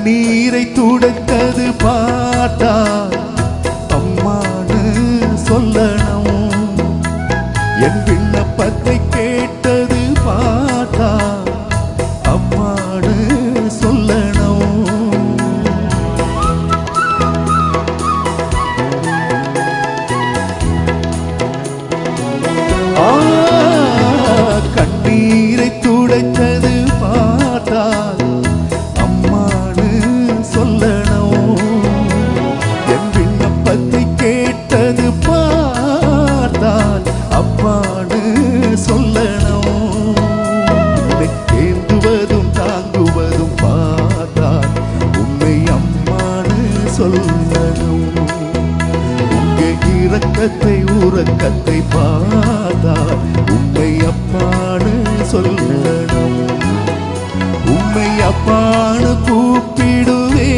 கண்ணீரை துடைத்தது பார்த்தா அம்மானு சொல்லணும். என் விண்ணப்பத்தை கேட்டது பார்த்தா அம்மானு சொல்லணும். கண்ணீரை துடைத்தது பார்த்தா அம்மானு சொல்லணும். என் விண்ணப்பத்தை கேட்டது பார்த்தால் அம்மானு சொல்லணும். ஏந்துவதும் தாங்குவதும் பார்த்தால் உண்மை அம்மானு சொல்லணும். உங்க இரக்கத்தை உறக்கத்தை பார்த்தால் உண்மை அப்பான்னு சொல்லணும். உண்மை அப்பான்னு கூப்பிடுவே,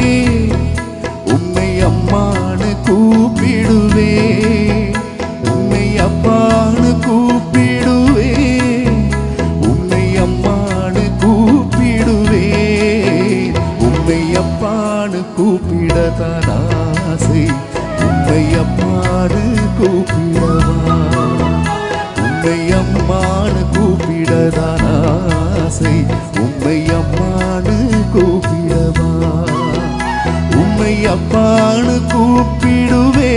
உண்மை அம்மானு கூப்பிடுவே, உண்மை அப்பான்னு கூப்பிடுவே, உண்மை அம்மானு கூப்பிடுவே. உண்மை அப்பான்னு கூப்பிடத்தான் ஆசை, உண்மை அம்மானு கூப்பிடவா. உண்மை அம்மானு கூப்பிடத்தான் ஆசை, உண்மை அம்மானு கூப்பிடவா. உண்மை அப்பானு கூப்பிடுவே.